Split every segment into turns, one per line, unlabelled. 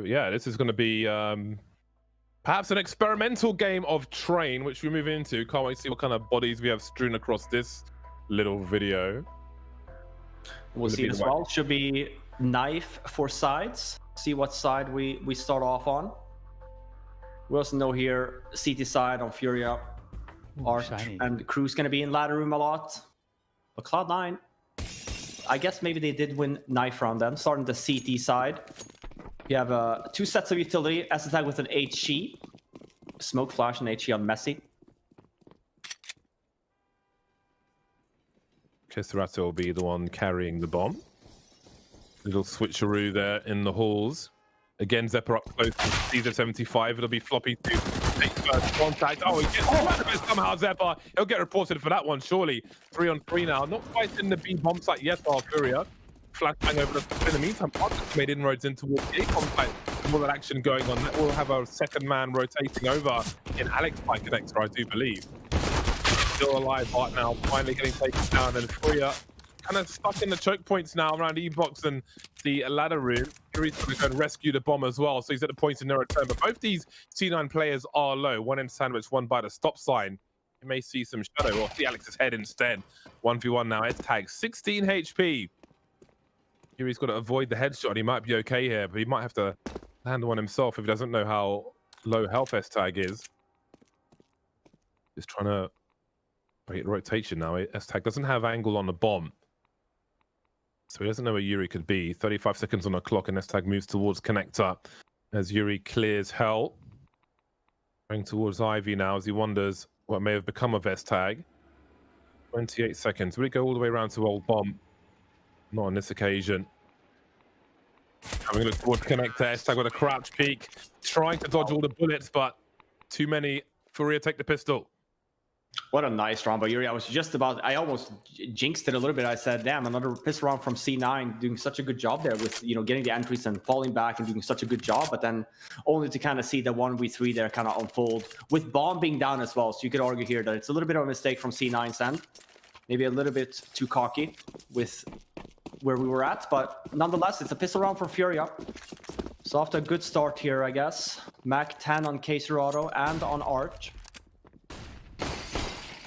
Yeah, this is going to be perhaps an experimental game of Train, which we move into. Can't wait to see what kind of bodies we have strewn across this little video.
We'll see as well. Should be knife for sides. See what side we start off on. We also know here CT side on FURIA, Art, and Crew's going to be in ladder room a lot. But Cloud9, I guess maybe they did win knife round then. Starting the CT side. You have 2 sets of utility. S-Attack with an HE. Smoke Flash and HE on Messi.
Kisarata will be the one carrying the bomb. Little switcheroo there in the halls. Again, Zepper up close to Caesar 75. It'll be Floppy to take first contact. Oh, he gets out of it somehow, Zepper. He'll get reported for that one, surely. 3-on-3 now. Not quite in the B bomb site yet, FURIA. Flashbang over the in the meantime. Arctic made inroads in towards the A-bomb site. More that action going on. That will have a second man rotating over in Alex by Connector, I do believe. Still alive, Bart now, finally getting taken down. And FURIA kind of stuck in the choke points now around E-Box and the ladder room. Fury's going to go and rescue the bomb as well, so he's at the point of no return. But both these C9 players are low. One in sandwich, one by the stop sign. You may see some shadow, or see Alex's head instead. 1v1 now, it's tagged 16 HP. Fury's got to avoid the headshot. He might be okay here, but he might have to land one himself if he doesn't know how low health S-Tag is. Just trying to break the rotation now. S-Tag doesn't have angle on the bomb, so he doesn't know where Yuri could be. 35 seconds on the clock, and S-Tag moves towards Connector as Yuri clears Hell. Going towards Ivy now as he wonders what may have become of S-Tag. 28 seconds. Will he go all the way around to Old Bomb? Not on this occasion. Having a look towards Connector. S-Tag with a crouch peek, trying to dodge all the bullets, but too many. FURIA take the pistol.
What a nice round by Yuri. I almost jinxed it a little bit. I said, damn, another pistol round from C9, doing such a good job there with, getting the entries and falling back and doing such a good job. But then only to kind of see the 1v3 there kind of unfold with bomb being down as well. So you could argue here that it's a little bit of a mistake from C9's end. Maybe a little bit too cocky with where we were at. But nonetheless, it's a pistol round for FURIA. So after a good start here, I guess. Mac 10 on Caserato and on Arch.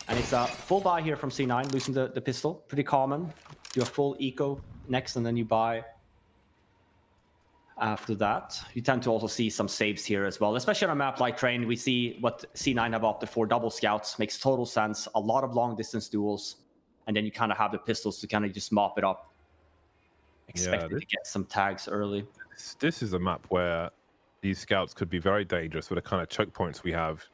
And it's a full buy here from C9, losing the pistol. Pretty common. Do a full eco next, and then you buy after that. You tend to also see some saves here as well. Especially on a map like Train, we see what C9 have opted for. Double scouts makes total sense. A lot of long-distance duels. And then you kind of have the pistols to kind of just mop it up. Expected to get some tags early.
This is a map where these scouts could be very dangerous with the kind of choke points we have.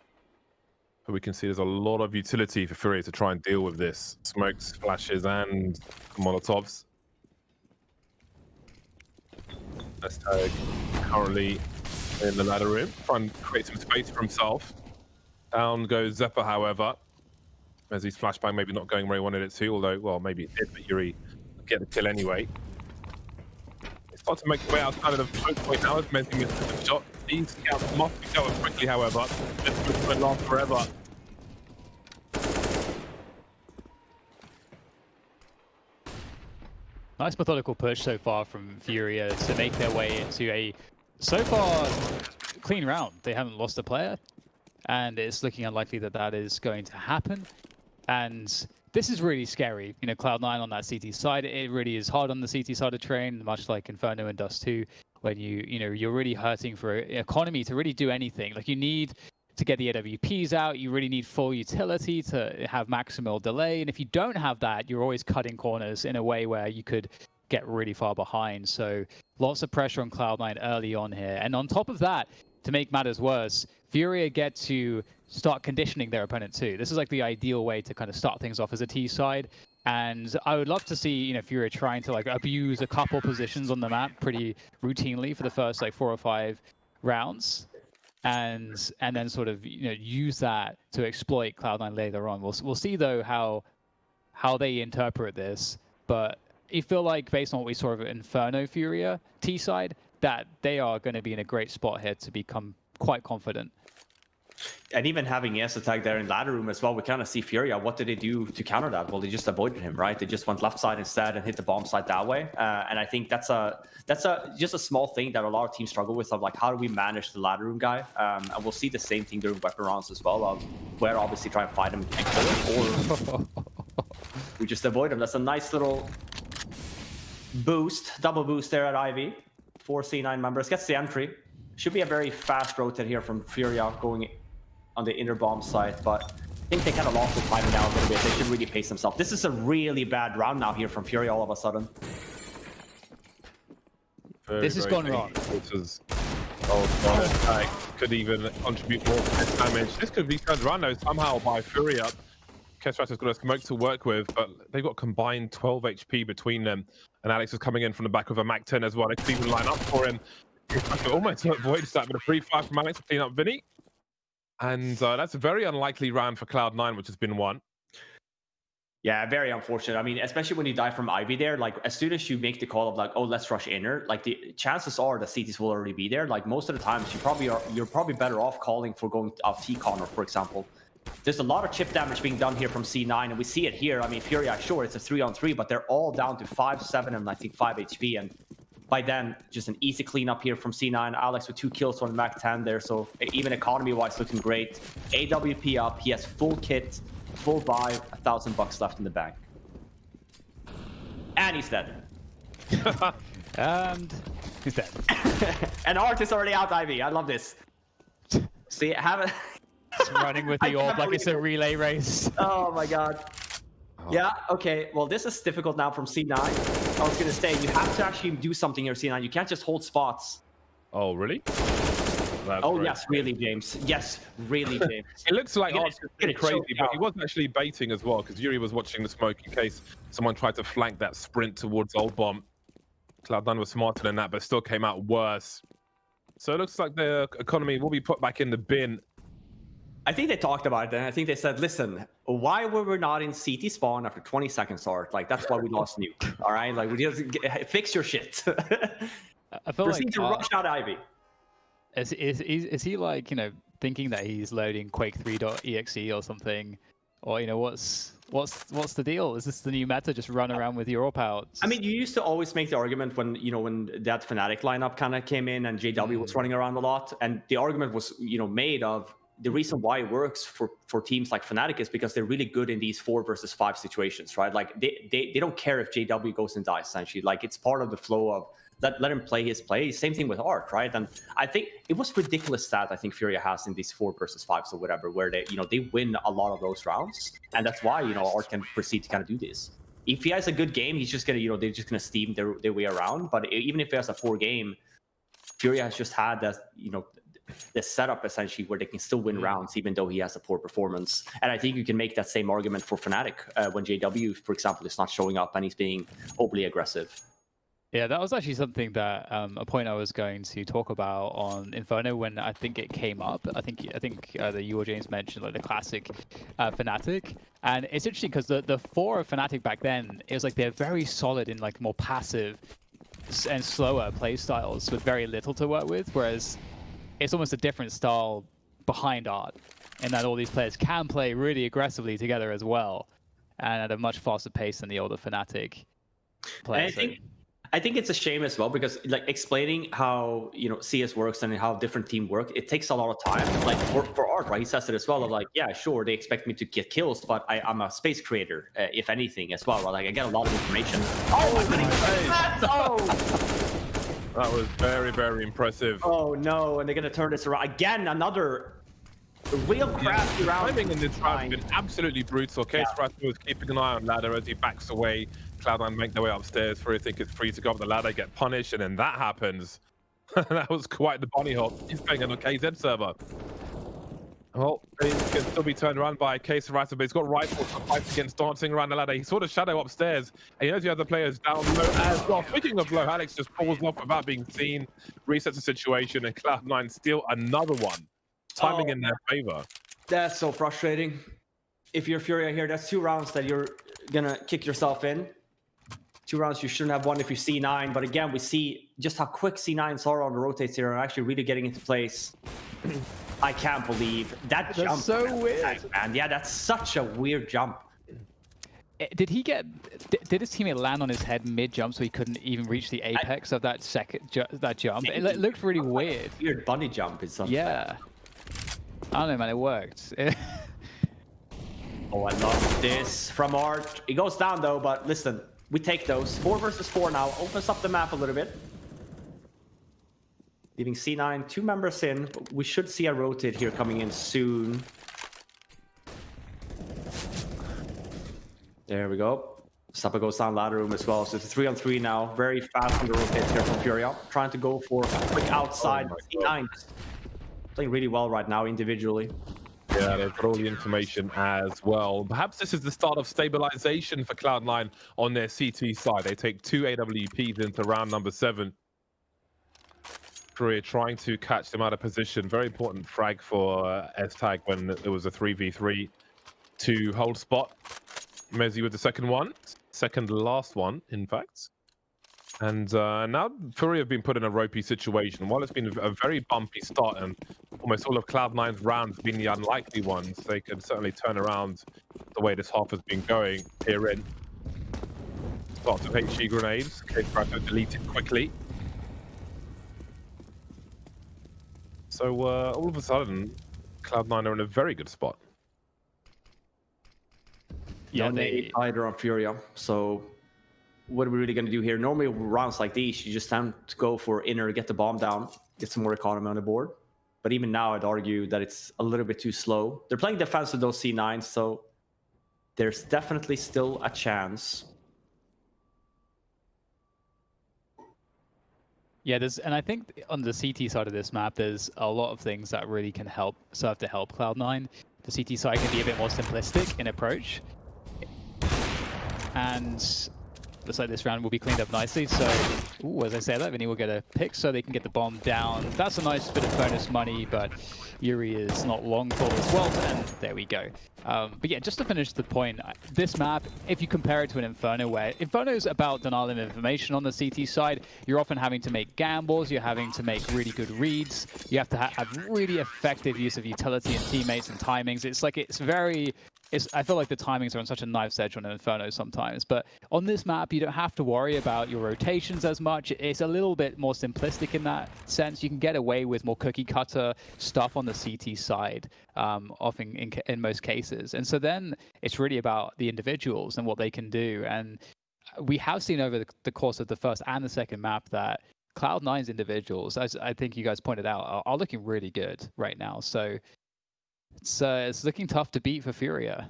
But we can see there's a lot of utility for FURIA to try and deal with this. Smokes, flashes, and Molotovs. S-Tag currently in the ladder room, trying to create some space for himself. Down goes Zepper, however, as his flashbang maybe not going where he wanted it to, although, well, maybe it did, but Yuri get the kill anyway. They start to make their way outside of the choke point now, as Menti misses the shot. These scouts must be going quickly, however. This won't last forever.
Nice methodical push so far from FURIA to make their way into a, so far, clean round. They haven't lost a player, and it's looking unlikely that that is going to happen. And this is really scary. Cloud9 on that CT side, it really is hard on the CT side of Train, much like Inferno and Dust 2, when you're really hurting for economy to really do anything. Like, you need to get the AWPs out, you really need full utility to have maximal delay, and if you don't have that, you're always cutting corners in a way where you could get really far behind. So lots of pressure on Cloud9 early on here. And on top of that, to make matters worse, FURIA get to start conditioning their opponent too. This is like the ideal way to kind of start things off as a T side. And I would love to see, FURIA trying to abuse a couple positions on the map pretty routinely for the first 4 or 5 rounds. And then sort of use that to exploit Cloud9 later on. We'll see though how they interpret this, but I feel like based on what we saw of Inferno FURIA T side, that they are going to be in a great spot here to become quite confident.
And even having S attack there in ladder room as well, we kind of see Furia. What did they do to counter that? Well, they just avoided him, right? They just went left side instead and hit the bomb side that way. And I think that's just a small thing that a lot of teams struggle with, of like, how do we manage the ladder room guy? And we'll see the same thing during weapon rounds as well, of where obviously try and fight him and kill him, or we just avoid him. That's a nice little boost, double boost there at Ivy. 4 C9 members, gets the entry. Should be a very fast rotate here from Furia going on the inner bomb side, but I think they kind of lost the timing now a little bit. They should really pace themselves. This is a really bad round now here from Furia all of a sudden.
This has gone wrong.
This is could even contribute more to this damage. This could be turned around though somehow by Furia. Kesrat has got a smoke to work with, but they've got combined 12 HP between them. And Alex is coming in from the back with a Mac 10 as well. They could even line up for him. Almost avoids that, but a free fire from Alex to clean up Vinny. And that's a very unlikely round for Cloud9, which has been won.
Yeah, very unfortunate. I mean, especially when you die from Ivy there, like as soon as you make the call of like, oh, let's rush inner, like the chances are the CTs will already be there. Like most of the times, you're probably better off calling for going out T corner, for example. There's a lot of chip damage being done here from C9, and we see it here. I mean, Furia, sure, it's a 3-on-3, but they're all down to 5, 7, and I think 5 HP. And by then, just an easy cleanup here from C9. Alex with 2 kills on Mac 10 there, so even economy-wise looking great. AWP up, he has full kit, full buy, $1,000 left in the bank. And he's dead.
And he's dead.
And Art is already out, Ivy. I love this. See, have it.
Just running with the orb like it's a relay race.
Oh my god. Yeah, okay. Well, this is difficult now from C9. I was going to say, you have to actually do something here, C9. You can't just hold spots.
Oh, really?
Oh, yes, really, James. Yes, really, James.
It looks like Art's crazy, but he
out.
wasn't actually baiting as well, because Yuri was watching the smoke in case someone tried to flank that sprint towards Old Bomb. Cloud9 was smarter than that, but still came out worse. So it looks like the economy will be put back in the bin.
I think they talked about it, and I think they said, listen, why were we not in CT spawn after 20 seconds, Art? Like, that's why we lost nuke, all right? Like, we just fix your shit.
I feel
Proceed
like
to rush out Ivy.
Is he like, you know, thinking that he's loading Quake 3.exe or something? Or, you know, what's the deal? Is this the new meta? Just run around with your AWP out?
I mean, you used to always make the argument when, you know, when that Fnatic lineup kind of came in and JW was running around a lot. And the argument was, you know, made of the reason why it works for teams like Fnatic is because they're really good in these 4 versus 5 situations, right? Like they don't care if JW goes and dies, essentially. Like it's part of the flow of let him play his play. Same thing with Art, right? And I think it was ridiculous stat I think Furia has in these 4 versus 5s or whatever, where they, you know, they win a lot of those rounds. And that's why, you know, Art can proceed to kind of do this. If he has a good game, he's just gonna, you know, they're just gonna steam their way around. But even if he has a poor game, Furia has just had that, you know, the setup essentially where they can still win rounds even though he has a poor performance. And I think you can make that same argument for Fnatic when JW, for example, is not showing up and he's being overly aggressive.
Yeah, that was actually something that a point I was going to talk about on Inferno when I think it came up. I think that you or James mentioned like the classic Fnatic, and it's interesting because the 4 of Fnatic back then, it was like they're very solid in like more passive and slower play styles with very little to work with, whereas it's almost a different style behind Art, in that all these players can play really aggressively together as well, and at a much faster pace than the older Fnatic players.
I think it's a shame as well because like explaining how, you know, CS works and how different teams work, it takes a lot of time. Like for Art, right? He says it as well. Of like, yeah, sure, they expect me to get kills, but I'm a space creator, if anything, as well. Like I get a lot of information. Oh my goodness!
That was very, very impressive.
Oh no, and they're gonna turn this around again. Another real crafty round.
Timing in this round has been absolutely brutal. Case Rattler was keeping an eye on ladder as he backs away. Cloud9 make their way upstairs. FURIA think it's free to go up the ladder, get punished, and then that happens. That was quite the bunny hop. He's playing on a KZ server. Well, he can still be turned around by Case Rattler, but he's got rifles to fight against dancing around the ladder. He saw the shadow upstairs, and he knows the other players down low as well. Speaking of low, Alex just falls off without being seen, resets the situation, and Cloud9 steal another one. Timing in their favor.
That's so frustrating. If you're Furia here, that's 2 rounds that you're gonna kick yourself in. 2 rounds you shouldn't have won if you C9, but again, we see just how quick C9s are on the rotates here and actually really getting into place. I can't believe that
That's
jump.
so weird.
Man. Yeah, that's such a weird jump.
Did he get? Did his teammate land on his head mid jump so he couldn't even reach the apex of that that jump? It looked really weird.
Weird bunny jump is something.
Yeah. I don't know, man. It worked.
Oh, I love this from Art. It goes down though, but listen, we take those. 4 versus 4 now. Opens up the map a little bit. Leaving C9 2 members in, but we should see a rotate here coming in soon. There we go. Supper goes down ladder room as well. So it's a 3-on-3 now. Very fast on the rotate here from FURIA. Trying to go for a quick outside. C9 playing really well right now individually.
Yeah, they've got all the information as well. Perhaps this is the start of stabilization for Cloud9 on their CT side. They take 2 AWPs into round number 7. FURIA trying to catch them out of position. Very important frag for S-Tag when it was a 3v3 to hold spot. Mezzi with the second one. Second last one, in fact. And now FURIA have been put in a ropey situation. While it's been a very bumpy start and almost all of Cloud9's rounds been the unlikely ones, they can certainly turn around the way this half has been going here in. Lots of HG grenades. Case Cracker deleted quickly. So all of a sudden, Cloud9 are in a very good spot.
Yeah, they either on FURIA. So what are we really going to do here? Normally rounds like these, you just tend to go for inner, get the bomb down, get some more economy on the board. But even now, I'd argue that it's a little bit too slow. They're playing defense with those C9s, so there's definitely still a chance.
Yeah, and I think on the CT side of this map, there's a lot of things that really can serve to help Cloud9. The CT side can be a bit more simplistic in approach. And looks like this round will be cleaned up nicely. So, as I say that, Vinny will get a pick so they can get the bomb down. That's a nice bit of bonus money, but Yuri is not long for as well. And there we go. But yeah, just to finish the point, this map, if you compare it to an Inferno, where Inferno is about denial of information on the CT side, you're often having to make gambles, you're having to make really good reads, you have to have really effective use of utility and teammates and timings. It's like, I feel like the timings are on such a knife's edge on an Inferno sometimes, but on this map, you don't have to worry about your rotations as much. It's a little bit more simplistic in that sense. You can get away with more cookie cutter stuff on the CT side, often in most cases. And so then it's really about the individuals and what they can do. And we have seen over the course of the first and the second map that Cloud9's individuals, as I think you guys pointed out, are looking really good right now. So it's looking tough to beat for FURIA.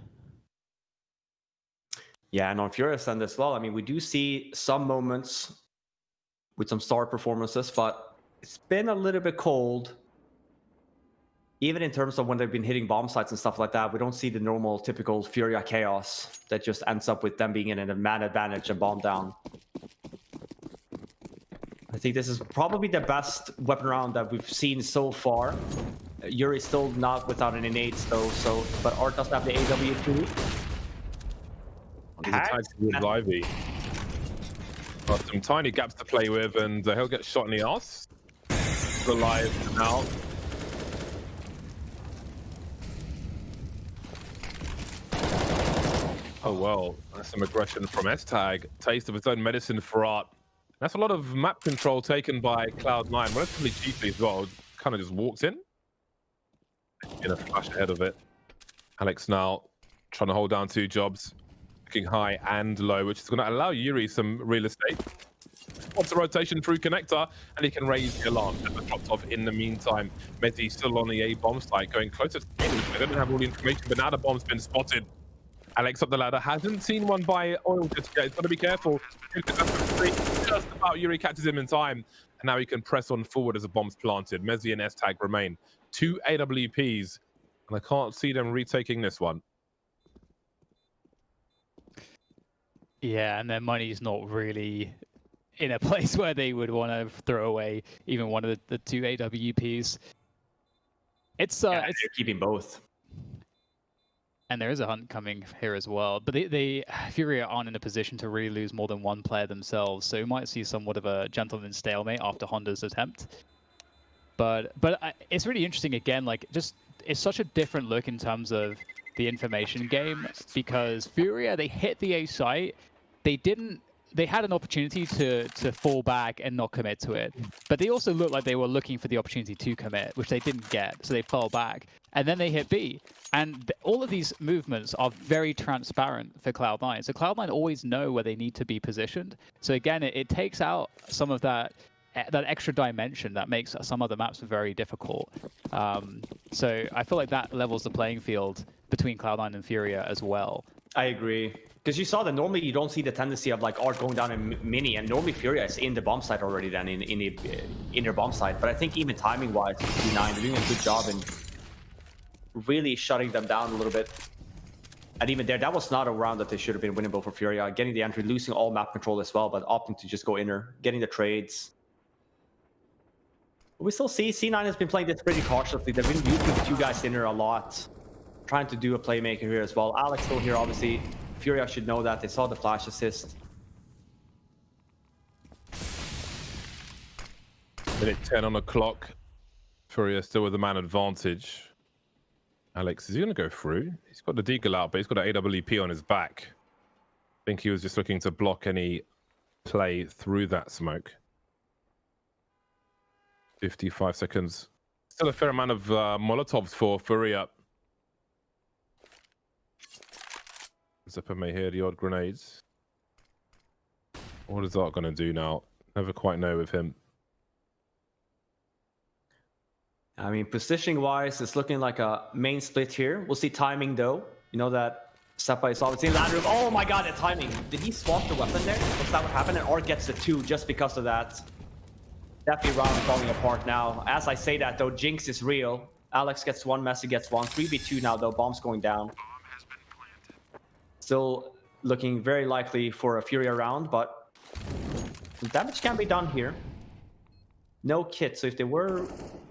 Yeah, and on FURIA's end as well. I mean, we do see some moments with some star performances, but it's been a little bit cold. Even in terms of when they've been hitting bomb sites and stuff like that, we don't see the normal, typical FURIA chaos that just ends up with them being in a man advantage and bomb down. I think this is probably the best weapon round that we've seen so far. Yuri's still not without an innate though, but Art does have the AWP.
With Ivy. Got some tiny gaps to play with, and he'll get shot in the arse. Alive now. Oh well, that's some aggression from S-Tag. Taste of its own medicine for Art. That's a lot of map control taken by Cloud9, relatively cheaply as well. Kind of just walked in a flash ahead of it. Alex now trying to hold down 2 jobs, looking high and low, which is going to allow Yuri some real estate. Wants a rotation through connector, and he can raise the alarm. That dropped off in the meantime. Mezzi still on the A bomb site, going closer to the game. They don't have all the information, but now the bomb's been spotted. Alex up the ladder, hasn't seen one by Oil just yet. He's got to be careful. Just about Yuri catches him in time, and now he can press on forward as the bomb's planted. Mezzi and S-Tag remain 2 AWPs, and I can't see them retaking this one.
Yeah, and their money's not really in a place where they would want to throw away even one of the 2 AWPs. It's
keeping both.
And there is a hunt coming here as well, but they FURIA aren't in a position to really lose more than 1 player themselves, so we might see somewhat of a gentleman's stalemate after Honda's attempt. But it's really interesting again. Like, just it's such a different look in terms of the information game, because FURIA, they hit the A site, they had an opportunity to fall back and not commit to it, but they also looked like they were looking for the opportunity to commit, which they didn't get, so they fell back, and then they hit B. And all of these movements are very transparent for Cloud9. So Cloud9 always know where they need to be positioned. So again, it takes out some of that extra dimension that makes some other maps very difficult. So I feel like that levels the playing field between Cloud9 and FURIA as well.
I agree. Because you saw that normally you don't see the tendency of like Art going down in mini, and normally FURIA is in the bomb site already then in their bomb site. But I think even timing-wise, Cloud9 they're doing a good job in really shutting them down a little bit. And even there, that was not a round that they should have been winnable for FURIA. Getting the entry, losing all map control as well, but opting to just go inner, getting the trades. But we still see C9 has been playing this pretty cautiously. They've been using the two guys inner a lot, trying to do a playmaker here as well. Alex still here, obviously. FURIA should know that. They saw the flash assist.
Minute 10 on the clock. FURIA still with the man advantage. Alex, is he going to go through? He's got the deagle out, but he's got an AWP on his back. I think he was just looking to block any play through that smoke. 55 seconds. Still a fair amount of Molotovs for FURIA. Zipper may hear the odd grenades. What is Art going to do now? Never quite know with him.
I mean, positioning-wise, it's looking like a main split here. We'll see timing, though. You know that Seppa is obviously in that room. Oh my god, the timing. Did he swap the weapon there? Was that what happened? And Art gets the 2 just because of that. Definitely round falling apart now. As I say that, though, Jinx is real. Alex gets 1, Messi gets 1. 3v2 now, though. Bomb's going down. Still looking very likely for a FURIA round, but some damage can be done here. No kit, so if they were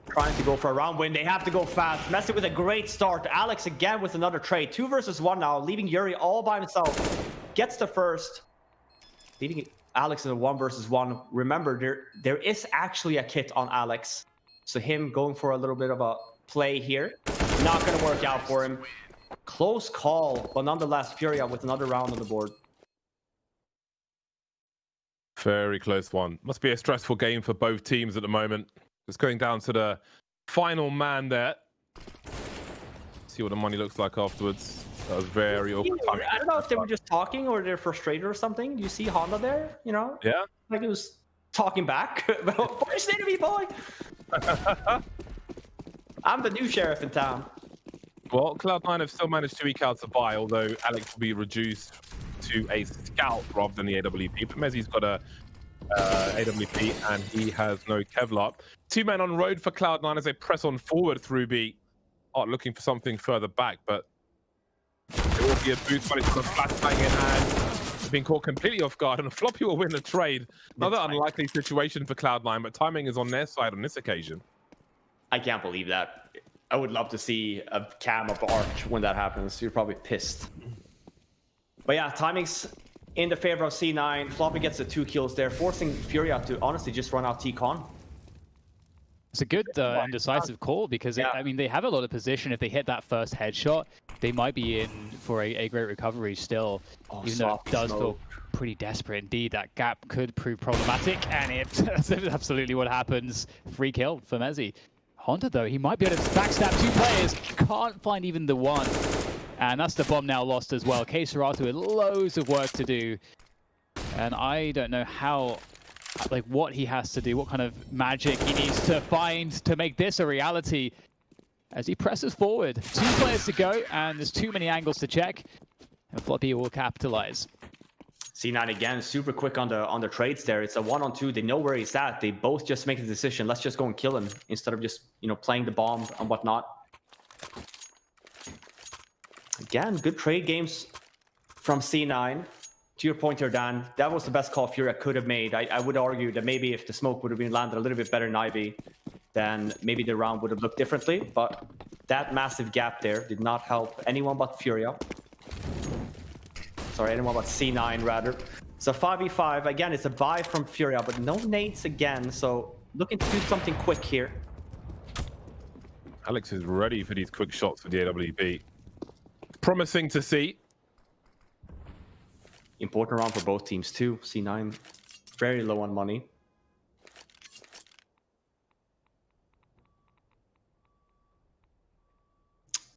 trying to go for a round win, they have to go fast. Messi with a great start. Alex again with another trade. 2 versus 1 now, leaving Yuri all by himself. Gets the first. Leaving Alex in a 1 versus 1. Remember, there is actually a kit on Alex. So him going for a little bit of a play here, not going to work out for him. Close call, but nonetheless, FURIA with another round on the board.
Very close one. Must be a stressful game for both teams at the moment. It's going down to the final man there. See what the money looks like afterwards. That was very awkward timing.
I don't know if they were just talking or they're frustrated or something. Do you see Honda there? You know?
Yeah.
Like it was talking back. What you say to me, boy? I'm the new sheriff in town.
Well, Cloud9 have still managed to eke out a buy, although Alex will be reduced to a scout rather than the AWP. But Mezzi's got a AWP and he has no Kevlar. 2 men on road for Cloud9 as they press on forward through B. Art looking for something further back, but it will be a boost when it's got a flashbang in hand. Being caught completely off guard, and a floppy will win the trade. Another unlikely situation for Cloud9, but timing is on their side on this occasion.
I can't believe that. I would love to see a cam of Arch when that happens. You're probably pissed. But yeah, timing's in the favor of C9. Floppy gets the 2 kills there, forcing FURIA to honestly just run out T-Con.
It's a good and decisive call because, I mean, they have a lot of position. If they hit that first headshot, they might be in for a great recovery still. Even though it does feel pretty desperate indeed. That gap could prove problematic, and that's absolutely what happens. Free kill for Mezzi. Honda, though, he might be able to backstab 2 players. Can't find even the 1. And that's the bomb now lost as well. K Serato with loads of work to do. And I don't know how, like, what he has to do, what kind of magic he needs to find to make this a reality. As he presses forward, 2 players to go, and there's too many angles to check. And Floppy will capitalize.
C9 again, super quick on the trades there. It's a 1-on-2. They know where he's at. They both just make the decision. Let's just go and kill him instead of just, you know, playing the bomb and whatnot. Again, good trade games from C9. To your point here, Dan, that was the best call FURIA could have made. I would argue that maybe if the smoke would have been landed a little bit better in Ivy, then maybe the round would have looked differently. But that massive gap there did not help anyone but FURIA. Sorry, anyone but C9 rather. So 5v5, again, it's a buy from FURIA, but no nades again. So looking to do something quick here.
Alex is ready for these quick shots for the AWP. Promising to see.
Important round for both teams too. C9 very low on money.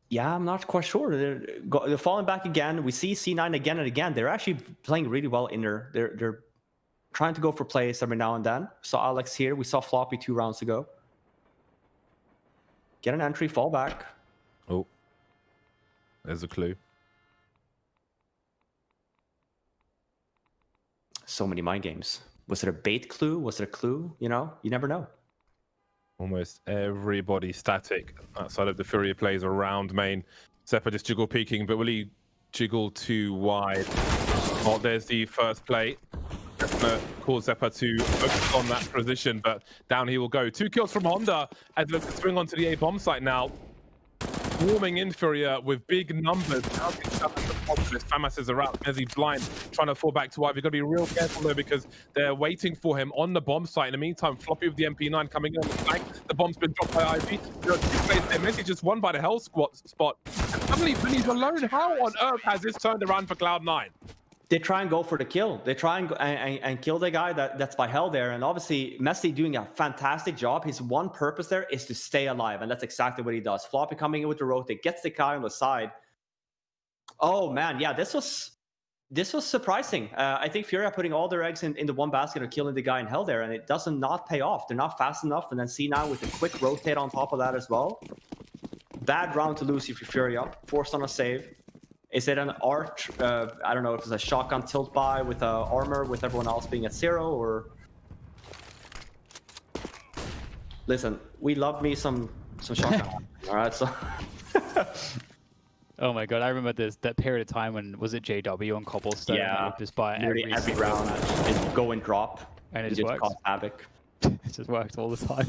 Yeah, I'm not quite sure. They're falling back again. We see C9 again and again. They're actually playing really well in there. They're trying to go for plays every now and then. Saw Alex here. We saw Floppy 2 rounds ago. Get an entry, fall back.
Oh, there's a clue.
So many mind games. Was it a bait clue? Was it a clue? You know, you never know.
Almost everybody static outside of the FURIA plays around main. Zeppa just jiggle peeking, but will he jiggle too wide? Oh, there's the first play. Cause Zeppa to focus on that position, but down he will go. 2 kills from Honda as he looks to swing onto the A bomb site now. Swarming in FURIA with big numbers. Famas is around as he's blind, trying to fall back to Ivy. You've got to be real careful though because they're waiting for him on the bomb site. In the meantime, Floppy with the MP9 coming in on the flank. The bomb's been dropped by Ivy. There are 2 plays there. Messi just won by the hell spot. And suddenly, Vinny's alone. How on earth has this turned around for Cloud9?
They try and go for the kill. They try and kill the guy that's by hell there. And obviously, Messi doing a fantastic job. His one purpose there is to stay alive, and that's exactly what he does. Floppy coming in with the rotate, gets the guy on the side. Oh man, yeah, this was surprising. I think FURIA putting all their eggs in the one basket and killing the guy in hell there, and it doesn't not pay off. They're not fast enough, and then C9 with a quick rotate on top of that as well. Bad round to lose for FURIA. Forced on a save. Is it an art? I don't know if it's a shotgun tilt by with armor with everyone else being at 0 or. Listen, we love me some shotgun. All right, so.
Oh my god, I remember that period of time when was it JW on Cobblestone?
Yeah,
just by
every round, it go and drop,
and it
just cause havoc.
It just worked all the time.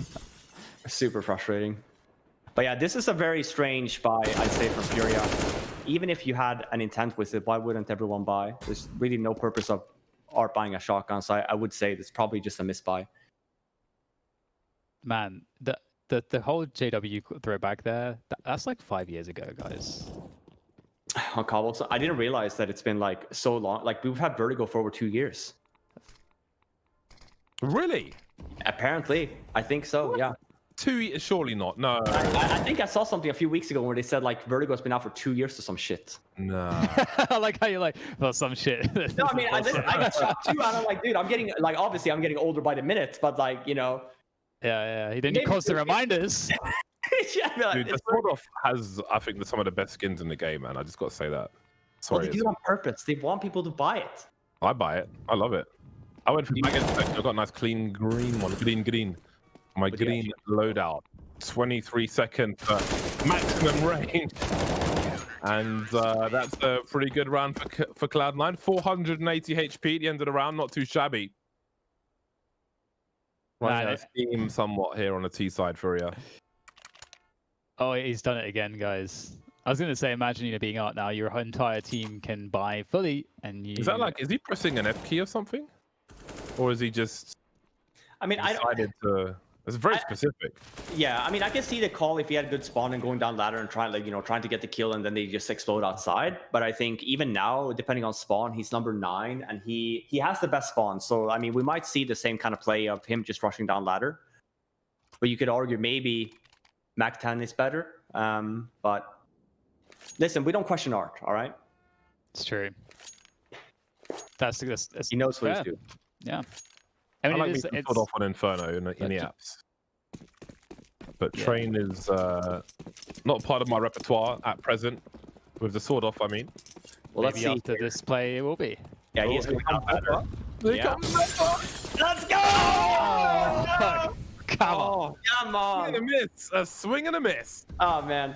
Super frustrating. But yeah, this is a very strange buy, I'd say, from FURIA. Even if you had an intent with it, why wouldn't everyone buy? There's really no purpose of Art buying a shotgun, so I would say it's probably just a misbuy.
Man, the whole JW throwback there, that's like 5 years ago, guys.
On Cobblestone, I didn't realize that it's been like so long. Like we've had Vertigo for over 2 years.
Really?
Apparently, I think so.
What?
Yeah.
2, surely not. No.
I think I saw something a few weeks ago where they said like Vertigo's been out for 2 years or some shit.
No.
I like how you're like, well, some shit.
No, I mean, I shot 2 and I'm like, dude, I'm getting like, obviously I'm getting older by the minute, but like, you know.
Yeah. He didn't constant reminders.
Yeah,
dude, the Bardolph has, I think, some of the best skins in the game, man. I just got to say that. Sorry.
Well, they do it on purpose. They want people to buy it.
I buy it. I love it. I went for Dragon. I've got a nice clean green one. Green. My green loadout. 23-second maximum range. And that's a pretty good round for Cloud9. 480 HP at the end of the round. Not too shabby. Running a theme somewhat here on the T side, FURIA.
Oh, he's done it again, guys. I was going to say, imagine being out now, your entire team can buy fully, and you...
Is that like, is he pressing an F key or something? Or is he just...
I mean,
decided to... It's very specific.
Yeah, I mean, I can see the call if he had good spawn and going down ladder and trying to get the kill, and then they just explode outside. But I think even now, depending on spawn, he's number 9, and he has the best spawn. So I mean, we might see the same kind of play of him just rushing down ladder. But you could argue maybe Mac 10 is better. But listen, we don't question Art. All right.
It's true. That's
he knows what he's doing.
Yeah. I mean,
I like it's sort off on Inferno in the apps. But Train is not part of my repertoire at present. With the sword off, I mean.
Well, maybe after this play, it will be.
Yeah, he's going to come better. Let's go!
Oh, come on.
Come on.
Swing and a miss. A swing and a miss.
Oh, man.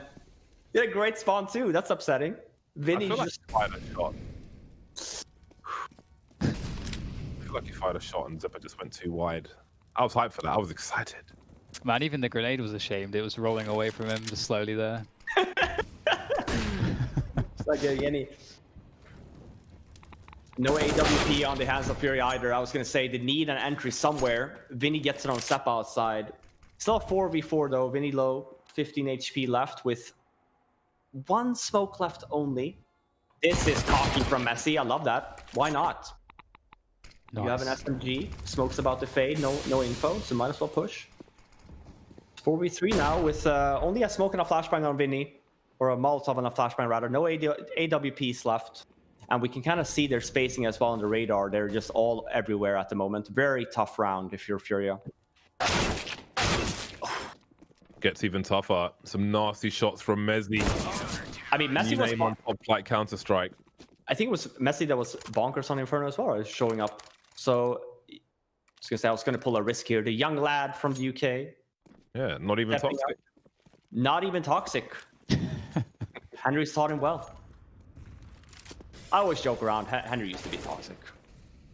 You had a great spawn, too. That's upsetting. Vinny
just fired a shot. I feel like he fired a shot and Zeppa just went too wide. I was hyped for that. I was excited.
Man, even the grenade was ashamed. It was rolling away from him just slowly there.
It's like any... No AWP on the hands of FURIA either. I was going to say they need an entry somewhere. Vinny gets it on Zeppa outside. Still a 4v4 though. Vinny low. 15 HP left with 1 smoke left only. This is cocky from Messi. I love that. Why not?
Nice.
You have an SMG. Smoke's about to fade. No info, so might as well push. 4v3 now with only a smoke and a flashbang on Vinny. Or a Molotov and a flashbang, rather. No AWPs left. And we can kind of see their spacing as well on the radar. They're just all everywhere at the moment. Very tough round if you're FURIA.
Gets even tougher. Some nasty shots from Messi.
I mean, Messi was
on top like Counter-Strike.
I think it was Messi that was bonkers on Inferno as well, showing up. So I was gonna pull a risk here. The young lad from the UK.
Yeah, not even toxic.
Not even toxic. Henry's taught him well. I always joke around. Henry used to be toxic.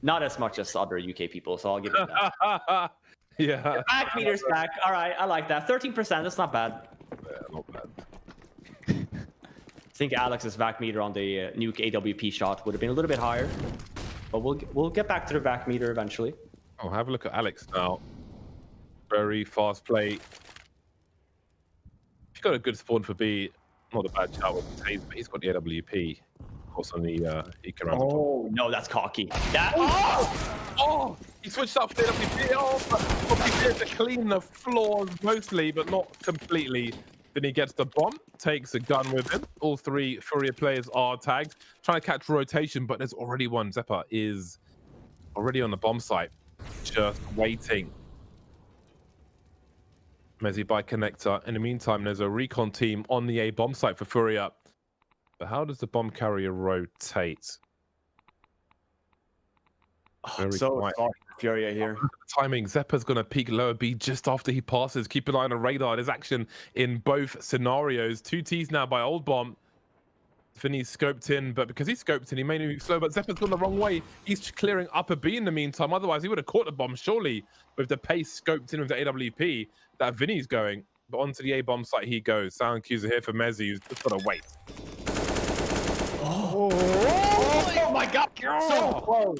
Not as much as other UK people, so I'll give it that.
Yeah.
Back meters back. All right, I like that. 13%. That's not bad.
Yeah, not bad.
I think Alex's back meter on the nuke AWP shot would have been a little bit higher, but we'll get back to the back meter eventually.
Oh, have a look at Alex now. Very fast play. If you got a good spawn for B, not a bad shot with the Taze, but he's got the AWP. Of course, on the he can
Oh no, that's cocky.
Oh, he switched up to the AWP. Oh, but he did to clean the floors mostly, but not completely. Then he gets the bomb, takes a gun with him. All 3 FURIA players are tagged, trying to catch rotation, but there's already one. Zeppa is already on the bomb site, just waiting. Messi by connector. In the meantime, there's a recon team on the A bomb site for FURIA. But how does the bomb carrier rotate?
So sorry for FURIA here.
Timing. Zeppa's going to peek lower B just after he passes. Keep an eye on the radar. There's action in both scenarios. 2 Ts now by Old Bomb. Vinny's scoped in, but because he's scoped in, he may move slow, but Zeppa's gone the wrong way. He's clearing upper B in the meantime. Otherwise, he would have caught the bomb, surely, with the pace scoped in with the AWP that Vinny's going. But onto the A bomb site he goes. Sound cues are here for Messi, who's just got to wait.
Oh my god! So close.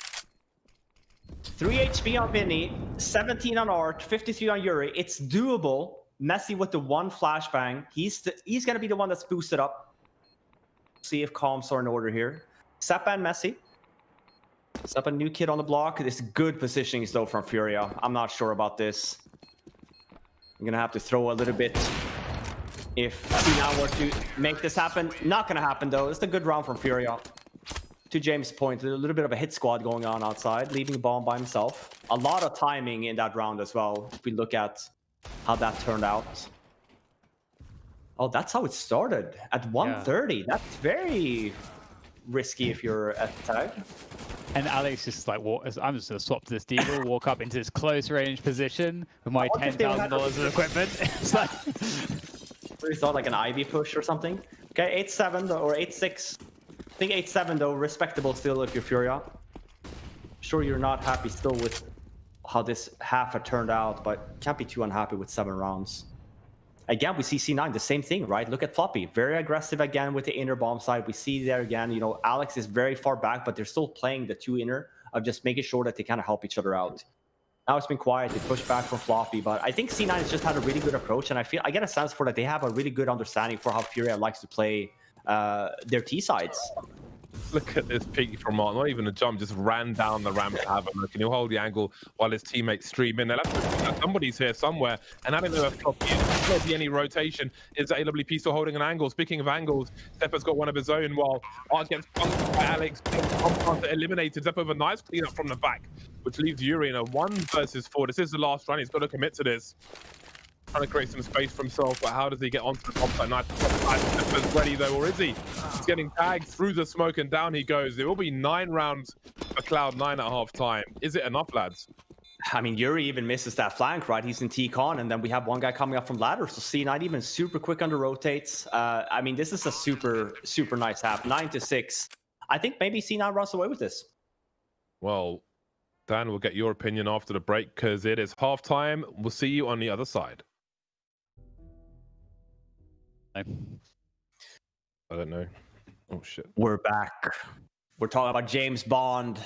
3 HP on Vinny, 17 on Art, 53 on Yuri. It's doable. Messi with the 1 flashbang. He's going to be the one that's boosted up. See if comms are in order here. Zappa and Messi. Zappa, new kid on the block. This good positioning though from FURIA. I'm not sure about this. I'm going to have to throw a little bit. If T9 were to make this happen, not going to happen though. It's a good round from FURIA. To James' point, a little bit of a hit squad going on outside, leaving Bomb by himself. A lot of timing in that round as well, if we look at how that turned out. Oh, that's how it started, at 1:30. Yeah. That's very risky if you're at the tag.
And Alex is like, I'm just going to swap to this deagle, walk up into this close range position with my $10,000 of equipment. It's like...
We thought like an Ivy push or something. Okay, 8-7 or 8-6. I think 8-7 though, respectable still if you're FURIA. Sure, you're not happy still with how this half had turned out, but can't be too unhappy with 7 rounds. Again, we see C9, the same thing, right? Look at Floppy, very aggressive again with the inner bomb side. We see there again, you know, Alex is very far back, but they're still playing the 2 inner of just making sure that they kind of help each other out. Now it's been quiet, they push back from Floppy, but I think C9 has just had a really good approach, and I get a sense for that they have a really good understanding for how FURIA likes to play their T sides.
Look at this peek from Mark, not even a jump, just ran down the ramp to have a look, and he'll hold the angle while his teammates stream in. Somebody's here somewhere, and I don't know if there'll be any rotation. Is AWP still holding an angle? Speaking of angles, Zeppa's got one of his own while Art gets punked by Alex. Eliminated. Zeppa with a nice cleanup from the back, which leaves Yuri in a 1 versus 4. This is the last run. He's got to commit to this. Trying to create some space for himself, but how does he get onto the top side? Nice. Zeppa's ready though, or is he? He's getting tagged through the smoke and down he goes. There will be 9 rounds for Cloud9 at half time. Is it enough, lads?
I mean, Yuri even misses that flank, right? He's in T-Con, and then we have one guy coming up from ladder. So C9 even super quick under rotates. I mean, this is a super, super nice half. 9-6. I think maybe C9 runs away with this.
Well, Dan, we'll get your opinion after the break because it is halftime. We'll see you on the other side. I don't know. Oh, shit.
We're back. We're talking about James Bond.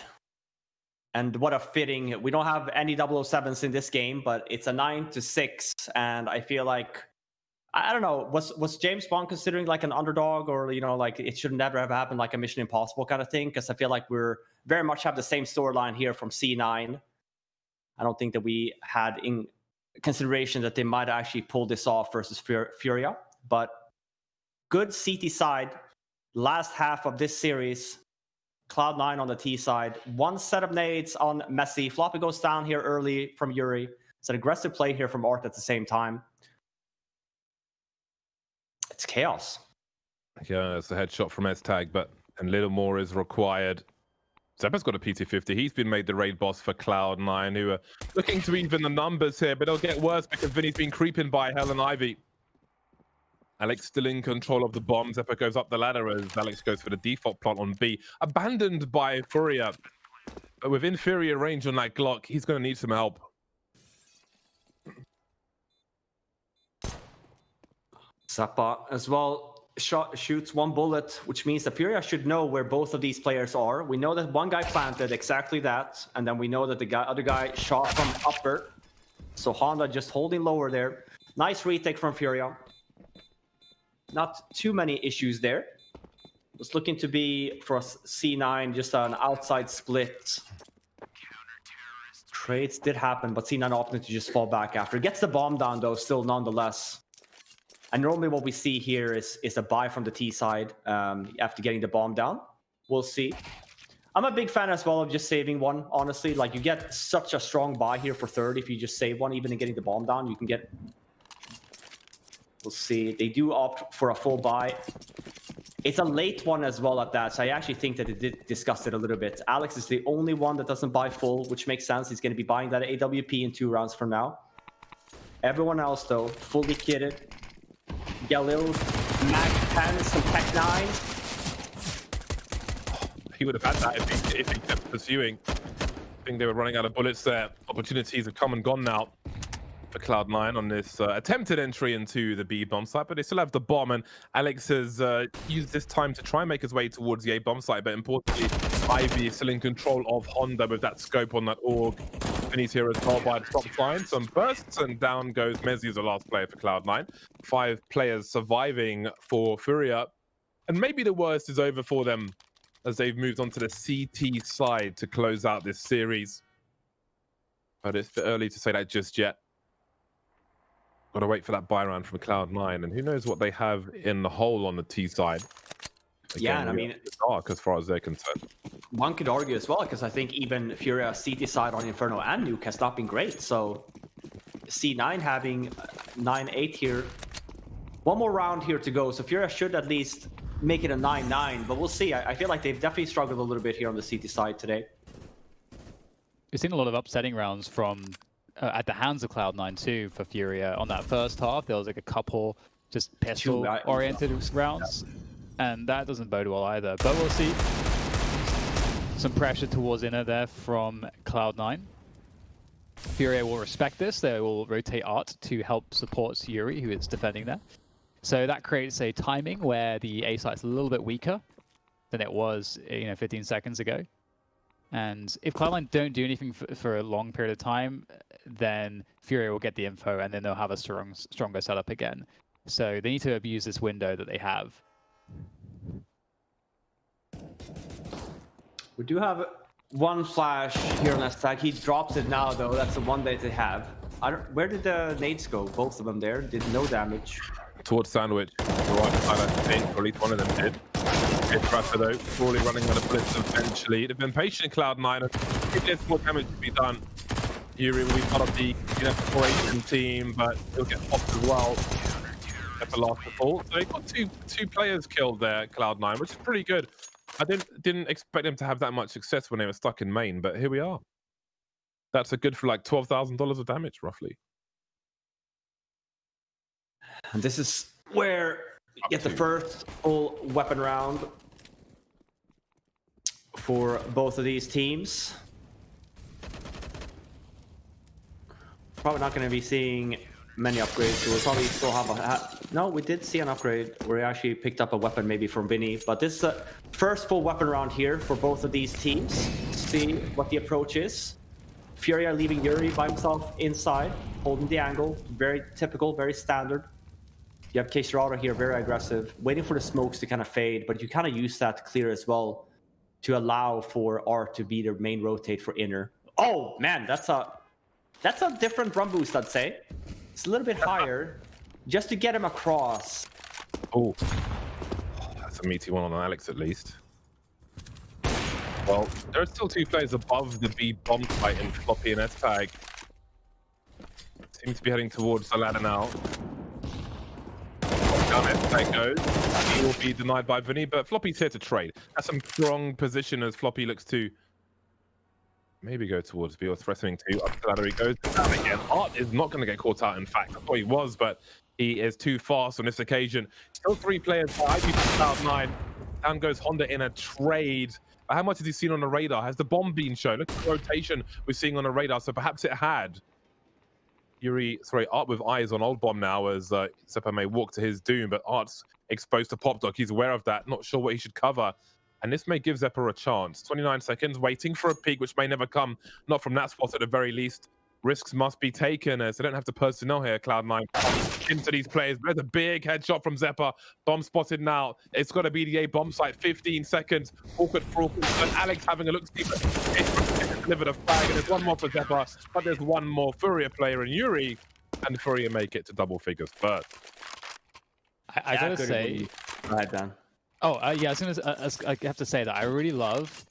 And what a fitting. We don't have any 007s in this game, but it's a 9-6. And I feel like I don't know. Was James Bond considering like an underdog, or like it should never have happened, like a Mission Impossible kind of thing? Because I feel like we're very much have the same storyline here from C9. I don't think that we had in consideration that they might actually pull this off versus FURIA. But good CT side. Last half of this series, Cloud9 on the T side. One set of nades on Messi. Floppy goes down here early from Yuri. It's an aggressive play here from Art at the same time. It's chaos.
Yeah, it's a headshot from S-Tag, but a little more is required. Zeppa's got a PT50. He's been made the raid boss for Cloud9, who are looking to even the numbers here, but it'll get worse because Vinny's been creeping by Helen Ivy. Alex still in control of the bomb. Zeppa goes up the ladder as Alex goes for the default plant on B. Abandoned by FURIA. But with inferior range on that Glock, he's going to need some help.
Zappa as well shoots one bullet, which means that FURIA should know where both of these players are. We know that one guy planted exactly that, and then we know that the other guy shot from upper. So Honda just holding lower there. Nice retake from FURIA. Not too many issues there. It's looking to be for C9 just an outside split. Trades did happen, but C9 opted to just fall back after. Gets the bomb down though, still nonetheless. And normally what we see here is a buy from the T side after getting the bomb down. We'll see. I'm a big fan as well of just saving one, honestly. Like, you get such a strong buy here for third if you just save one, even in getting the bomb down. You can get... We'll see. They do opt for a full buy. It's a late one as well at that, so I actually think that they did discuss it a little bit. Alex is the only one that doesn't buy full, which makes sense. He's going to be buying that AWP in 2 rounds from now. Everyone else, though, fully kitted. Galil, Mag 10, some Tech 9.
He would have had that if he kept pursuing. I think they were running out of bullets there. Opportunities have come and gone now for Cloud9 on this attempted entry into the B bomb site, but they still have the bomb, and Alex has used this time to try and make his way towards the A bomb site, but importantly, Ivy is still in control of Honda with that scope on that org. Vinny's here as well by the top line. Some bursts, and down goes Mezzi as the last player for Cloud9. 5 players surviving for FURIA, and maybe the worst is over for them as they've moved on to the CT side to close out this series. But it's a bit early to say that just yet. Got to wait for that buy round from Cloud9, and who knows what they have in the hole on the T side. Again,
yeah, and I mean,
it's dark as far as they're concerned.
One could argue as well, because I think even FURIA CT side on Inferno and Nuke has not been great. So C9 having 9-8 here. One more round here to go, so FURIA should at least make it a 9-9, but we'll see. I feel like they've definitely struggled a little bit here on the CT side today.
We've seen a lot of upsetting rounds from at the hands of Cloud9 too for FURIA. On that first half, there was like a couple just pistol-oriented rounds, and that doesn't bode well either. But we'll see. Some pressure towards inner there from Cloud9. FURIA will respect this. They will rotate Art to help support Yuri, who is defending there. So that creates a timing where the A site's a little bit weaker than it was, 15 seconds ago. And if Cloud9 don't do anything for a long period of time, then FURIA will get the info, and then they'll have a stronger setup again. So they need to abuse this window that they have.
We do have one flash here on S-Tag. He drops it now, though. That's the one that they have. Where did the nades go? Both of them there. Did no damage.
Towards Sandwich, the right side, I think, or at least one of them did. It's Trapper, though, probably running out of bullets eventually. They've been patient, Cloud9, and if there's more damage to be done, Yuri will be part of the exploration team, but he'll get popped as well at the last default. So they've got two players killed there, Cloud9, which is pretty good. I didn't expect them to have that much success when they were stuck in main, but here we are. That's a good for like $12,000 of damage, roughly.
And this is where you get the first full weapon round for both of these teams. Probably not going to be seeing many upgrades. We'll probably still have a... No, we did see an upgrade where we actually picked up a weapon maybe from Vinny. But this is the first full weapon round here for both of these teams. See what the approach is. FURIA leaving Yuri by himself inside, holding the angle. Very typical, very standard. You have K-Serrado here, very aggressive, waiting for the smokes to kind of fade, but you kind of use that to clear as well to allow for Art to be their main rotate for inner. Oh man, that's a different run boost, I'd say. It's a little bit higher, just to get him across.
Oh, that's a meaty one on Alex at least. Well, there are still 2 players above the B bomb site in Floppy and S-Tag. Seems to be heading towards the ladder now. Down S-Tag goes. He will be denied by Vinny, but Floppy's here to trade. That's some strong position as Floppy looks to maybe go towards B or threatening to. Up the ladder he goes. Down again. Art is not going to get caught out, in fact. I thought he was, but he is too fast on this occasion. Still 3 players behind you for Cloud9. Down goes Honda in a trade. How much has he seen on the radar? Has the bomb been shown? Look at the rotation we're seeing on the radar, so perhaps it had. Art with eyes on Old Bomb now as Seppa may walk to his doom, but Art's exposed to Pop Dog. He's aware of that, not sure what he should cover. And this may give Zeppa a chance. 29 seconds, waiting for a peak, which may never come, not from that spot at the very least. Risks must be taken as they don't have the personnel here, Cloud9. Into these players. There's a big headshot from Zeppa. Bomb spotted now. It's got to be the A bomb site. 15 seconds. Awkward for awkward. And Alex having a look. Delivered a flag. And there's one more for Zeppa. But there's one more FURIA player in Yuri. And FURIA make it to double figures first.
I gotta say...
Right, Dan.
Oh, yeah, I have to say that I really love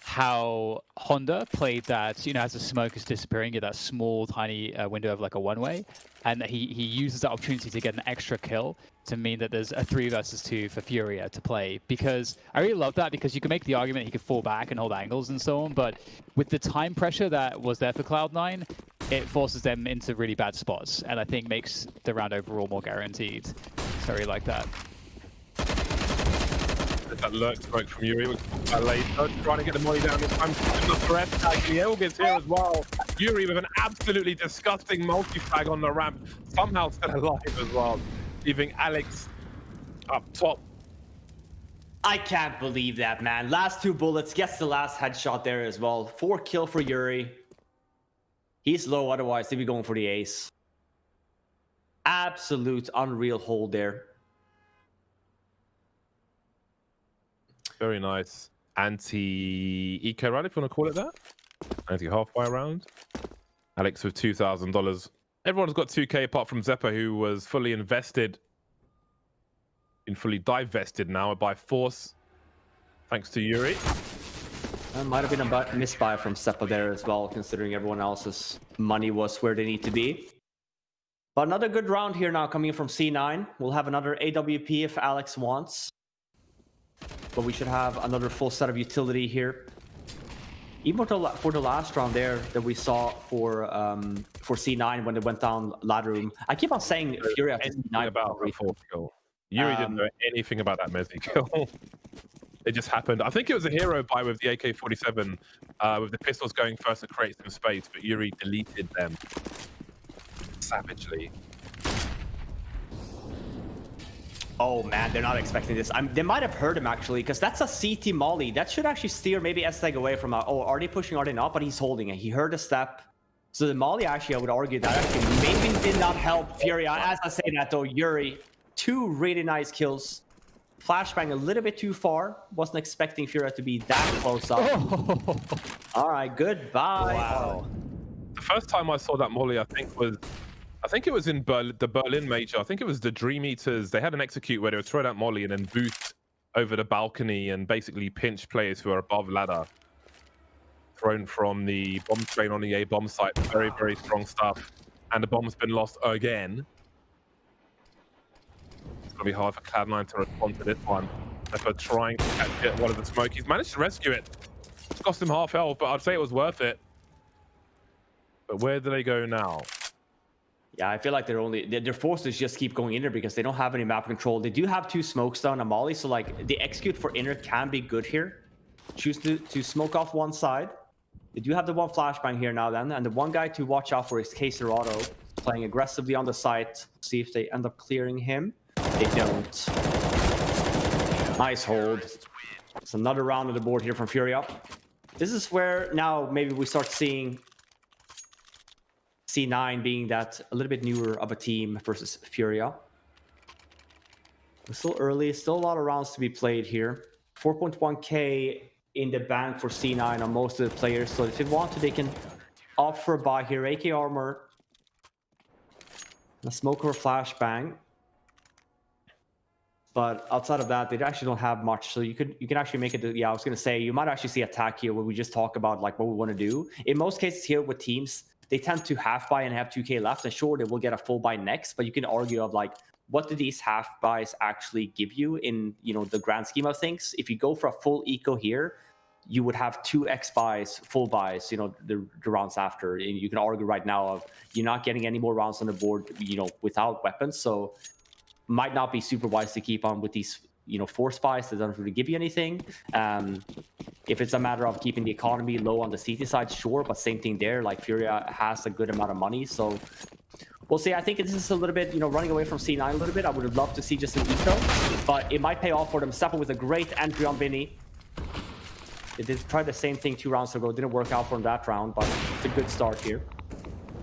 how Honda played that, you know, as the smoke is disappearing, you get that small, tiny window of like a one-way, and he uses that opportunity to get an extra kill to mean that there's a 3 versus 2 for FURIA to play. Because I really love that, because you can make the argument he could fall back and hold angles and so on, but with the time pressure that was there for Cloud9, it forces them into really bad spots, and I think makes the round overall more guaranteed. So I really like that.
That lurk smoke from Yuri, which later, trying to get the money down this time. The threat actually, Elgin's here as well. Yuri with an absolutely disgusting multi-frag on the ramp, somehow still alive as well, leaving Alex up top.
I can't believe that, man. Last 2 bullets, gets the last headshot there as well. 4 kill for Yuri. He's low, otherwise he'd be going for the ace. Absolute unreal hold there.
Very nice. Anti-eco round, if you want to call it that. Anti-halfway round. Alex with $2,000. Everyone's got 2K apart from Zeppa, who was fully invested. Been fully divested now by force. Thanks to Yuri.
That might have been a misbuy from Zeppa there as well, considering everyone else's money was where they need to be. But another good round here now coming in from C9. We'll have another AWP if Alex wants. But we should have another full set of utility here. Even for the last round there that we saw for C9 when they went down ladder room. I keep on saying FURIA to C9
about the kill. Yuri didn't know anything about that Mezzi kill. It just happened. I think it was a hero buy with the AK-47, with the pistols going first to create some space, but Yuri deleted them savagely.
Oh man, they're not expecting this. They might have heard him actually, because that's a CT molly. That should actually steer maybe S-Tag away from oh, are they pushing? Are they not? But he's holding it. He heard a step. So the molly actually, I would argue that actually maybe did not help FURIA. As I say that though, Yuri, 2 really nice kills. Flashbang a little bit too far. Wasn't expecting FURIA to be that close up. All right, goodbye.
Wow. The first time I saw that molly, I think it was in the Berlin major. I think it was the Dream Eaters. They had an execute where they would throw that molly and then boost over the balcony and basically pinch players who are above ladder. Thrown from the bomb train on the A bomb site. Very, very strong stuff. And the bomb's been lost again. It's going to be hard for Cloud9 to respond to this one. Zeppa trying to catch it one of the smoke. He's managed to rescue it. It's cost him half health, but I'd say it was worth it. But where do they go now?
Yeah, I feel like they're forced to just keep going in there because they don't have any map control. They do have 2 smokes down a molly, so like the execute for inner can be good here. Choose to smoke off one side. They do have the 1 flashbang here now then, and the 1 guy to watch out for is K-Serrado, playing aggressively on the site. See if they end up clearing him. They don't. Nice hold. It's another round on the board here from FURIA. This is where now maybe we start seeing C9 being that a little bit newer of a team versus FURIA. It's still early. Still a lot of rounds to be played here. 4.1k in the bank for C9 on most of the players. So if they want to, they can opt for a buy here. AK armor, a smoke or a flashbang. But outside of that, they actually don't have much. So you can actually make it. Yeah, I was gonna say you might actually see attack here where we just talk about like what we want to do. In most cases here with teams, they tend to half buy and have 2k left, and sure they will get a full buy next. But you can argue of like, what do these half buys actually give you in the grand scheme of things? If you go for a full eco here, you would have 2x buys, full buys, the rounds after. And you can argue right now of you're not getting any more rounds on the board, without weapons. So might not be super wise to keep on with these, force buys that don't really give you anything. If it's a matter of keeping the economy low on the CT side, sure, but same thing there. Like FURIA has a good amount of money, so we'll see. I think this is a little bit, running away from C9 a little bit. I would have loved to see just an eco, but it might pay off for them. Stepping with a great entry on Vinny. They did try the same thing 2 rounds ago. Didn't work out for him that round, but it's a good start here.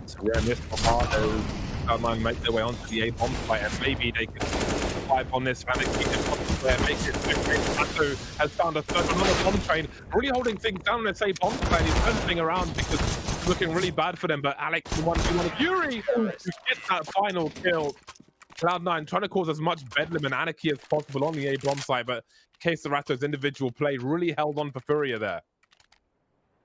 So we're in this Bardo. Cloud9 make their way onto the A bomb site, and maybe they can survive on this and keep it on square, make it okay. Sato has found another bomb train, really holding things down on this A bomb site. He's turning things around because it's looking really bad for them. But Alex, the one of Yuri who gets that final kill. Cloud9 trying to cause as much bedlam and anarchy as possible on the A bomb site, but Keisarato's individual play really held on for FURIA there.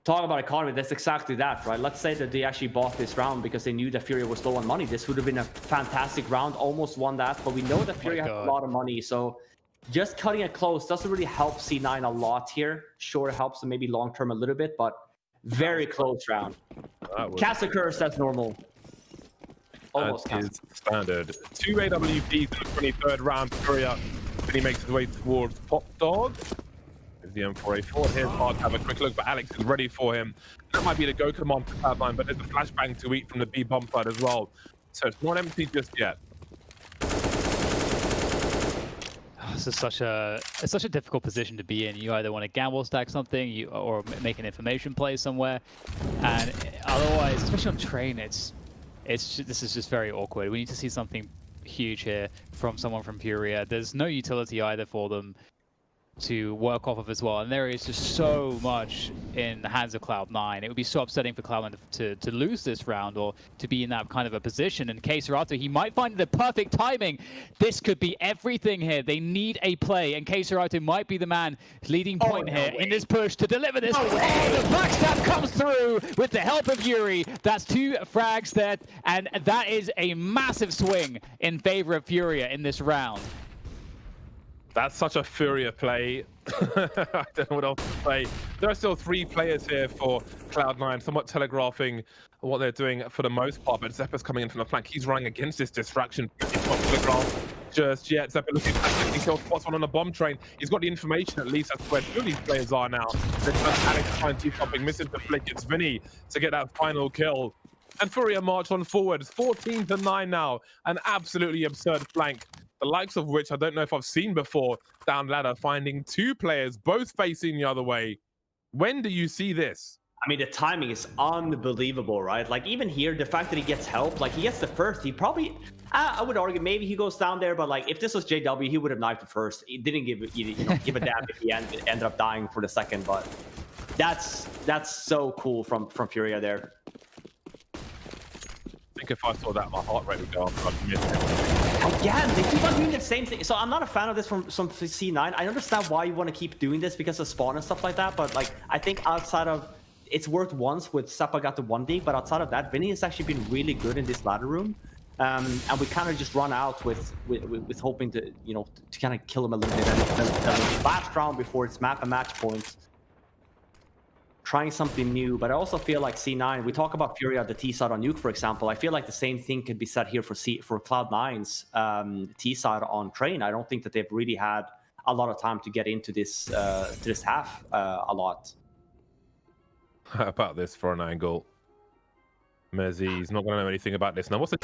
Talk about economy, that's exactly that, right? Let's say that they actually bought this round because they knew that FURIA was low on money. This would have been a fantastic round, almost won that, but we know that FURIA has a lot of money, so just cutting it close doesn't really help C9 a lot here. Sure, it helps them maybe long-term a little bit, but very close round. Castle curse, that's normal. Almost
that is standard. 2 AWPs in the 23rd round for FURIA. Then he makes his way towards Pop Dog. The M4A4. Here's hard to have a quick look, but Alex is ready for him. That might be the go command for Cloud9, but there's a flashbang to eat from the B bomb side as well. So it's not empty just yet.
This is such a difficult position to be in. You either want to gamble stack something, or make an information play somewhere, and otherwise, especially on train, this is just very awkward. We need to see something huge here from someone from FURIA. There's no utility either for them to work off of as well, and there is just so much in the hands of Cloud9. It would be so upsetting for Cloud9 to lose this round, or to be in that kind of a position. And Keisarato, he might find the perfect timing. This could be everything here. They need a play, and Keisarato might be the man leading point here in this push to deliver this. The backstab comes through with the help of Yuri. That's 2 frags there, and that is a massive swing in favor of FURIA in this round.
That's such a FURIA play. I don't know what else to say. There are still 3 players here for Cloud9, somewhat telegraphing what they're doing for the most part, but Zeppa's coming in from the flank. He's running against this distraction. It's not telegraph just yet. Zeppa looking at the kill spots on a bomb train. He's got the information at least as to where 2 of these players are now. Then Alex trying to do something, missing the flick. It's Vinny to get that final kill. And FURIA march on forward. It's 14-9 now. An absolutely absurd flank, the likes of which I don't know if I've seen before down ladder, finding 2 players both facing the other way. When do you see this?
I mean, the timing is unbelievable, right? Like, even here, the fact that he gets help, like, he gets the first, he probably, I would argue maybe he goes down there, but like, if this was JW, he would have knifed the first. He didn't give a damn if he ended up dying for the second, but that's so cool from FURIA there.
I think if I saw that, my heart rate would go up.
Again, they keep on doing the same thing. So I'm not a fan of this from C9. I understand why you want to keep doing this because of spawn and stuff like that, but like, I think outside of, it's worked once with Zeppa got the 1D, but outside of that, Vinny has actually been really good in this ladder room. And we kind of just run out with hoping to, to kind of kill him a little bit. And the last round before it's map and match points, trying something new. But I also feel like C9, we talk about FURIA at the T side on Nuke, for example. I feel like the same thing could be said here for Cloud9's T side on Train. I don't think that they've really had a lot of time to get into this half a lot.
How about this for an angle? Mezzi's not going to know anything about this now. What's the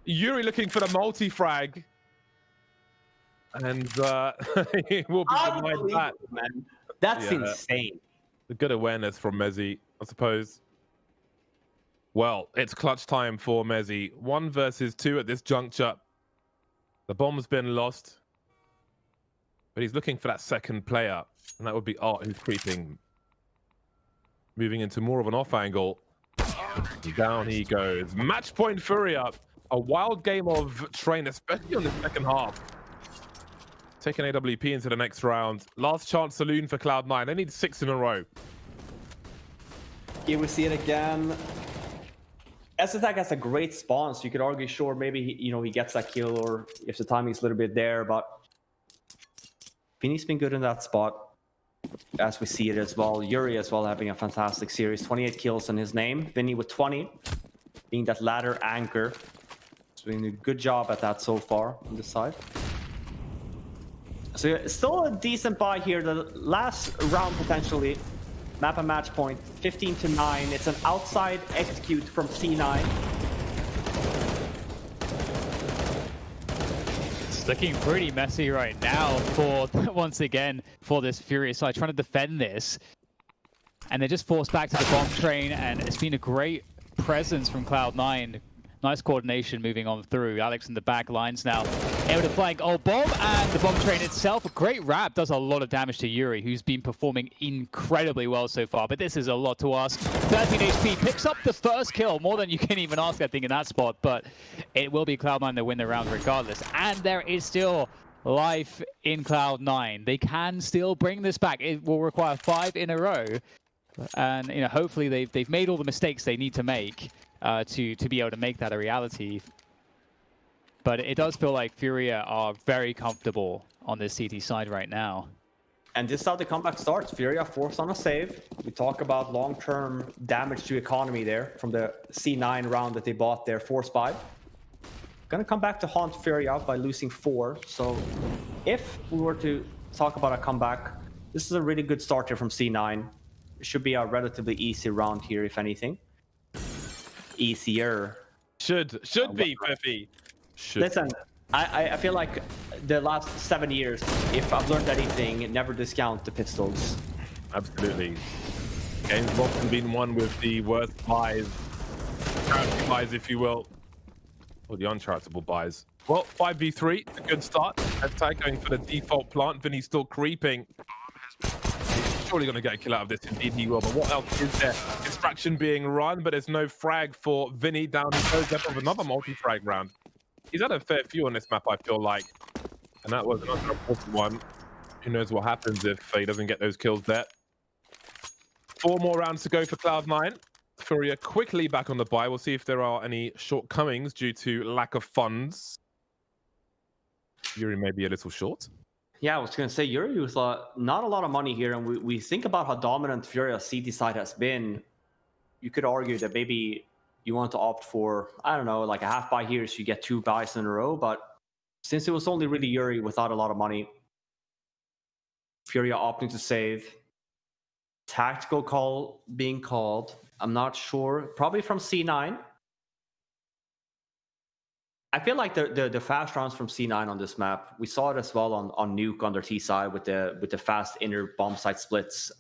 Yuri looking for the multi-frag. And he will be denied that.
Man. That's insane.
The good awareness from Mezzi, I suppose. Well, it's clutch time for Mezzi. 1 versus 2 at this juncture. The bomb's been lost. But he's looking for that second player. And that would be Art, who's creeping. Moving into more of an off angle. Down he goes. Match point FURIA. A wild game of train, especially on the second half. Taking AWP into the next round. Last chance saloon for Cloud9. They need 6 in a row.
Here we see it again. SSTAG has a great spawn, so you could argue, sure, maybe he gets that kill, or if the timing's a little bit there, but Vinny's been good in that spot, as we see it as well. Yuri as well having a fantastic series, 28 kills in his name. Vinny with 20, being that ladder anchor. So doing a good job at that so far on this side. So yeah, still a decent buy here. The last round potentially. Map and match point, 15-9. It's an outside execute from C9.
It's looking pretty messy right now for, once again, for this FURIA side, trying to defend this. And they're just forced back to the bomb train, and it's been a great presence from Cloud9. Nice coordination moving on through. Alex in the back lines now, able to flank old bomb, and the bomb train itself. A great wrap does a lot of damage to Yuri, who's been performing incredibly well so far, but this is a lot to ask. 13 HP, picks up the first kill, more than you can even ask, I think, in that spot, but it will be Cloud9 that win the round regardless. And there is still life in Cloud9. They can still bring this back. It will require 5 in a row, and hopefully they've made all the mistakes they need to make. To be able to make that a reality. But it does feel like FURIA are very comfortable on this CT side right now.
And this is how the comeback starts. FURIA forced on a save. We talk about long-term damage to economy there from the C9 round that they bought there, force buy. Gonna come back to haunt FURIA by losing 4. So if we were to talk about a comeback, this is a really good start here from C9. It should be a relatively easy round here, if anything. Easier.
Should be, Fiffy.
Listen, I feel like the last 7 years, if I've learned anything, never discount the pistols.
Absolutely. Games have often been won with the worst buys, charity buys, if you will, or the uncharitable buys. Well, 5v3, a good start. FTAG going for the default plant. Vinny's still creeping. Surely going to get a kill out of this, indeed he will, but what else is there? Distraction being run, but there's no frag for Vinny. Down he goes up of another multi-frag round. He's had a fair few on this map, I feel like, and that was another important one. Who knows what happens if he doesn't get those kills there. 4 more rounds to go for Cloud9. FURIA quickly back on the buy. We'll see if there are any shortcomings due to lack of funds. Yuri may be a little short.
Yeah, I was going to say, Yuri was not a lot of money here, and we think about how dominant FURIA CT side has been. You could argue that maybe you want to opt for, I don't know, like a half buy here so you get 2 buys in a row, but since it was only really Yuri without a lot of money, FURIA opting to save. Tactical call being called. I'm not sure. Probably from C9. I feel like the fast rounds from C9 on this map, we saw it as well on Nuke on their T side with the fast inner bomb site splits,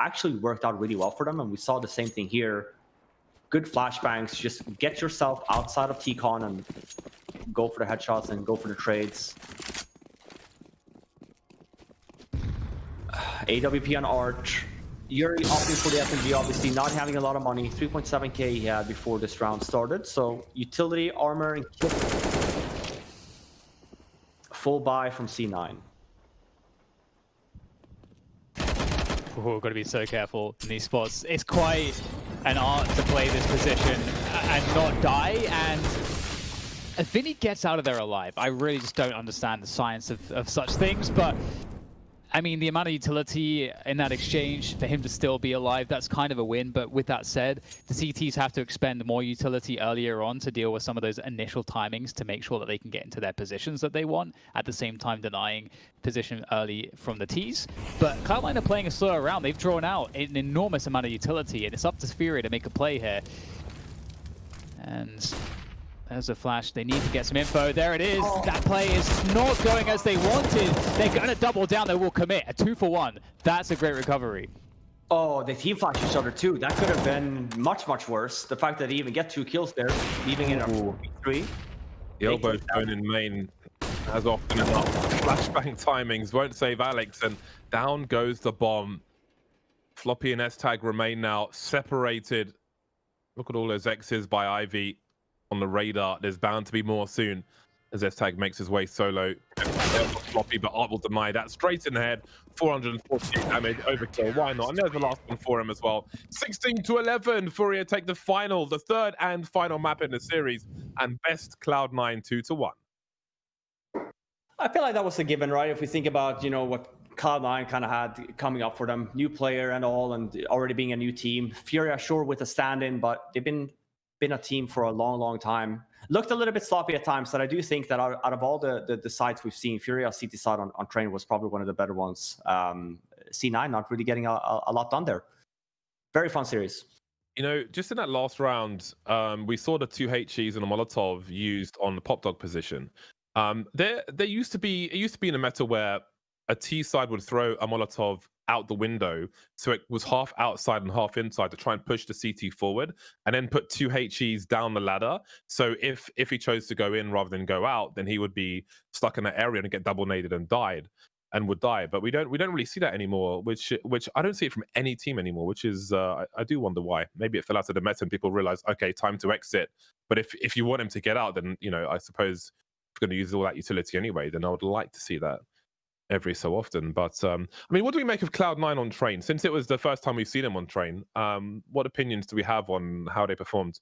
actually worked out really well for them, and we saw the same thing here. Good flashbangs, just get yourself outside of T-Con and go for the headshots and go for the trades. AWP on Arch. Yuri opting for the SMG, obviously not having a lot of money. 3.7k he had before this round started. So utility, armor, and kit. Full buy from C9.
Oh, got to be so careful in these spots. It's quite an art to play this position and not die. And if Vinny gets out of there alive, I really just don't understand the science of such things. But I mean, the amount of utility in that exchange for him to still be alive, that's kind of a win. But with that said, the CTs have to expend more utility earlier on to deal with some of those initial timings to make sure that they can get into their positions that they want, at the same time denying position early from the Ts. But Cloud9 are playing a slower round. They've drawn out an enormous amount of utility, and it's up to FURIA to make a play here. And there's a flash. They need to get some info. There it is. Oh. That play is not going as they wanted. They're going to double down. They will commit. A 2-for-1. That's a great recovery.
Oh, they team flashed each other too. That could have been much, much worse. The fact that they even get 2 kills there, leaving it a 4v3.
The elbow going in main. as often enough. Flashbang timings won't save Alex, and down goes the bomb. Floppy and S-Tag remain now separated. Look at all those X's by Ivy on the radar. There's bound to be more soon as S-Tag makes his way solo. Floppy, but Art will deny that. Straight in the head, 448 damage, overkill. Why not? And there's the last one for him as well. 16-11, FURIA take the final, the third and final map in the series, and best Cloud9 2-1.
I feel like that was a given, right? If we think about, what Cloud9 kind of had coming up for them, new player and all, and already being a new team. FURIA, sure, with a stand-in, but they've been a team for a long time. Looked a little bit sloppy at times, but I do think that out of all the sides we've seen, FURIA CT side on train was probably one of the better ones. C9 not really getting a lot done there. Very fun series.
Just in that last round, we saw the 2 HEs and a Molotov used on the pop dog position. There used to be in a meta where a T side would throw a Molotov out the window, so it was half outside and half inside to try and push the CT forward, and then put 2 HEs down the ladder. So if he chose to go in rather than go out, then he would be stuck in that area and get double naded and would die. But we don't really see that anymore, which I don't see it from any team anymore, which is I do wonder why. Maybe it fell out of the meta and people realize, okay, time to exit. But if you want him to get out, then I suppose if you're going to use all that utility anyway, then I would like to see that every so often. But what do we make of Cloud9 on train? Since it was the first time we've seen him on train, what opinions do we have on how they performed?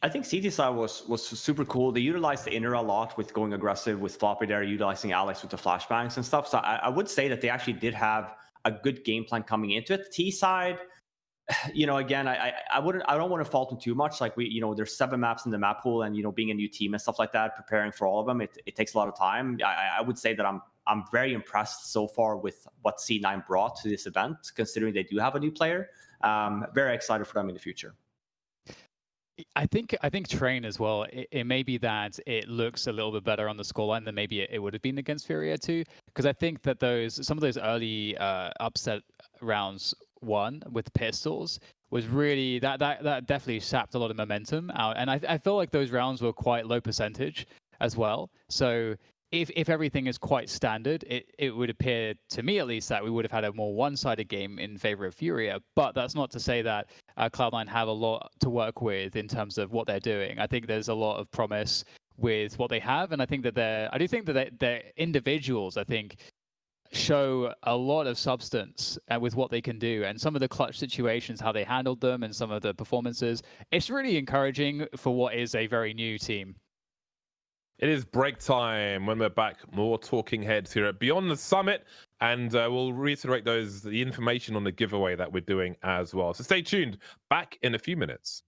I think CT side was super cool. They utilized the inner a lot with going aggressive with Floppy there, utilizing Alex with the flashbangs and stuff. So I would say that they actually did have a good game plan coming into it. T side, again, I don't want to fault them too much. Like there's 7 maps in the map pool, and being a new team and stuff like that, preparing for all of them, it takes a lot of time. I would say that I'm very impressed so far with what C9 brought to this event, considering they do have a new player. Very excited for them in the future.
I think train as well. It may be that it looks a little bit better on the scoreline than maybe it would have been against FURIA too, because I think that some of those early upset rounds won with pistols was really that definitely sapped a lot of momentum out, and I feel like those rounds were quite low percentage as well. So if everything is quite standard, it would appear to me at least that we would have had a more one-sided game in favor of FURIA. But that's not to say that Cloud9 have a lot to work with in terms of what they're doing. I think there's a lot of promise with what they have, and I think that their individuals, I think, show a lot of substance with what they can do, and some of the clutch situations, how they handled them, and some of the performances. It's really encouraging for what is a very new team.
It is break time. When we're back, more talking heads here at Beyond the Summit, and we'll reiterate the information on the giveaway that we're doing as well. So stay tuned. Back in a few minutes.